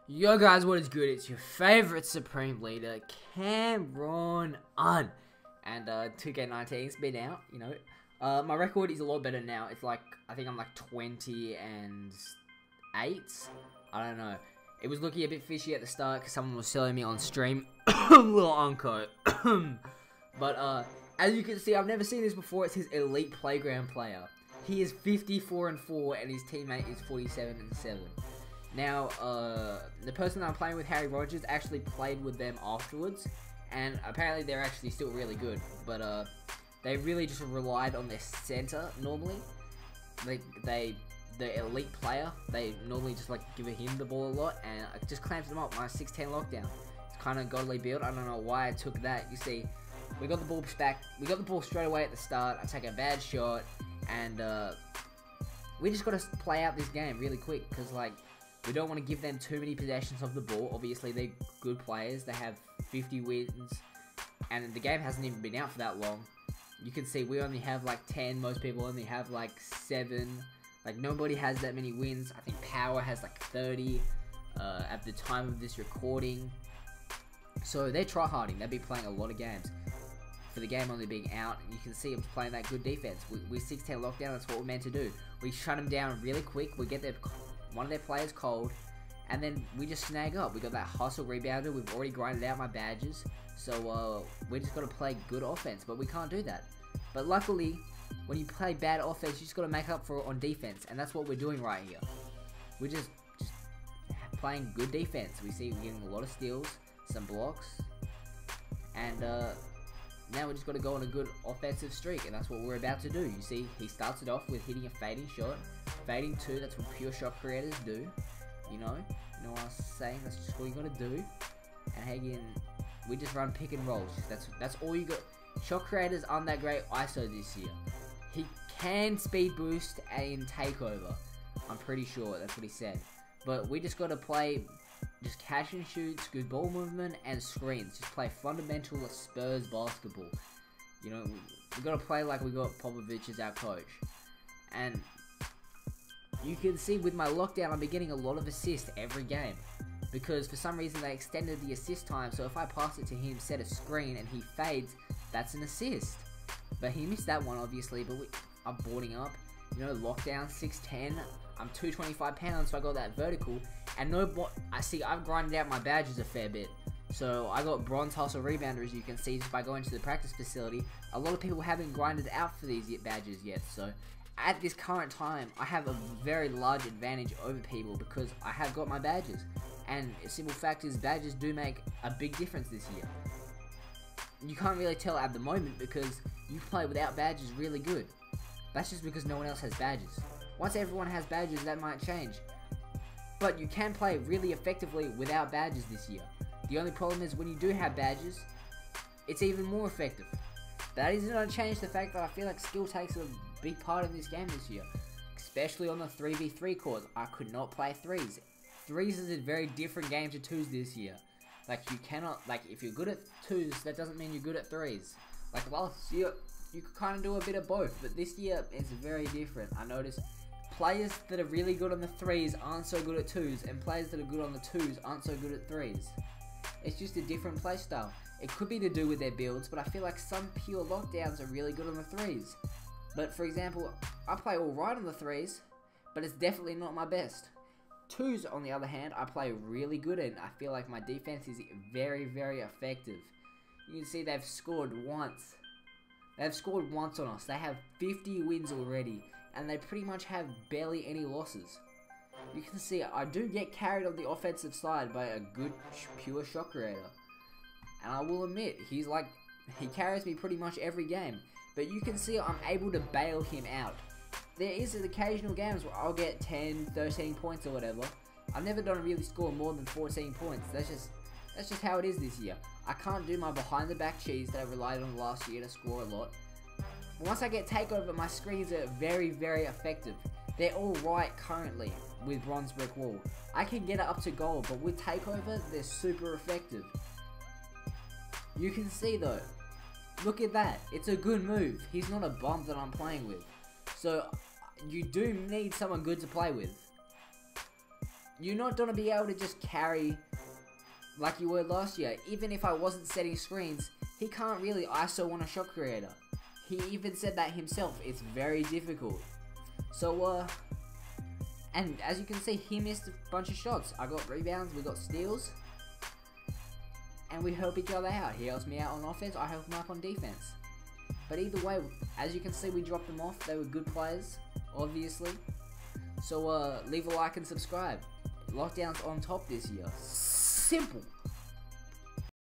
Yo guys, what is good? It's your favorite Supreme Leader, Cameron Un. And 2K19's been out, you know. My record is a lot better now. It's like, I think I'm like 20 and 8. I don't know. It was looking a bit fishy at the start because someone was selling me on stream. Little unco. But as you can see, I've never seen this before. It's his elite playground player. He is 54-4 and his teammate is 47-7. Now, the person I'm playing with, Harry Rogers, actually played with them afterwards, and apparently they're actually still really good, but they really just relied on their center normally. The elite player, they normally just like give him the ball a lot, and it just clamps them up. My 6'10 lockdown, it's kind of godly build. I don't know why I took that. You see, we got the ball back, we got the ball straight away at the start. I take a bad shot, and we just got to play out this game really quick, because like, we don't want to give them too many possessions of the ball. Obviously, they're good players. They have 50 wins, and the game hasn't even been out for that long. You can see we only have like 10. Most people only have like 7. Like, nobody has that many wins. I think Power has like 30 at the time of this recording. So they're tryharding. They'll be playing a lot of games. For the game only being out, you can see them playing that good defense. We're 6-10 lockdown. That's what we're meant to do. We shut them down really quick. We get one of their players cold, and then we just snag up. We got that hustle rebounder. We've already grinded out my badges, so we just got to play good offense, but we can't do that. But luckily, when you play bad offense, you just got to make up for it on defense, and that's what we're doing right here. We're just playing good defense. We see we're getting a lot of steals, some blocks, and now we just got to go on a good offensive streak, and that's what we're about to do. You see, he starts it off with hitting a fading shot. Fading 2, that's what pure shot creators do. You know what I was saying? That's just what you gotta do. And again, we just run pick and rolls. That's all you got. Shot creators aren't that great ISO this year. He can speed boost and takeover. I'm pretty sure that's what he said. But we just gotta play just catch and shoots, good ball movement, and screens. Just play fundamental Spurs basketball. You know, we gotta play like we got Popovich as our coach. And you can see with my lockdown, I'm getting a lot of assists every game. Because for some reason they extended the assist time, so if I pass it to him, set a screen, and he fades, that's an assist. But he missed that one, obviously, but I'm boarding up. You know, lockdown, 6'10", I'm 225 pounds, so I got that vertical. And I've grinded out my badges a fair bit. So I got bronze hustle rebounder, as you can see, just by going to the practice facility. A lot of people haven't grinded out for these badges yet, so at this current time, I have a very large advantage over people because I have got my badges. And a simple fact is, badges do make a big difference this year. You can't really tell at the moment because you play without badges really good. That's just because no one else has badges. Once everyone has badges, that might change. But you can play really effectively without badges this year. The only problem is when you do have badges, it's even more effective. That isn't going to change the fact that I feel like skill takes a big part in this game this year. Especially on the 3v3 courts. I could not play 3s. 3s is a very different game to 2s this year. Like, you cannot, like, if you're good at 2s, that doesn't mean you're good at 3s. Like, last year, you could kind of do a bit of both. But this year, it's very different. I noticed players that are really good on the 3s aren't so good at 2s. And players that are good on the 2s aren't so good at 3s. It's just a different playstyle. It could be to do with their builds, but I feel like some pure lockdowns are really good on the 3s. But for example, I play alright on the 3s, but it's definitely not my best. 2s, on the other hand, I play really good in. I feel like my defense is very, very effective. You can see they've scored once. They've scored once on us. They have 50 wins already, and they pretty much have barely any losses. You can see I do get carried on the offensive side by a good pure shot creator. And I will admit, he carries me pretty much every game. But you can see I'm able to bail him out. There is occasional games where I'll get 10, 13 points or whatever. I've never done really score more than 14 points. That's just how it is this year. I can't do my behind the back cheese that I relied on last year to score a lot. But once I get takeover, my screens are very, very effective. They're all right currently with bronze brick wall. I can get it up to gold, but with takeover, they're super effective. You can see though, look at that, it's a good move. He's not a bum that I'm playing with. So, you do need someone good to play with. You're not going to be able to just carry like you were last year. Even if I wasn't setting screens, he can't really ISO on a shot creator. He even said that himself. It's very difficult. So, and as you can see, he missed a bunch of shots. I got rebounds, we got steals, and we help each other out. He helps me out on offense, I help him up on defense. But either way, as you can see, we dropped them off. They were good players, obviously. So, leave a like and subscribe. Lockdown's on top this year. Simple.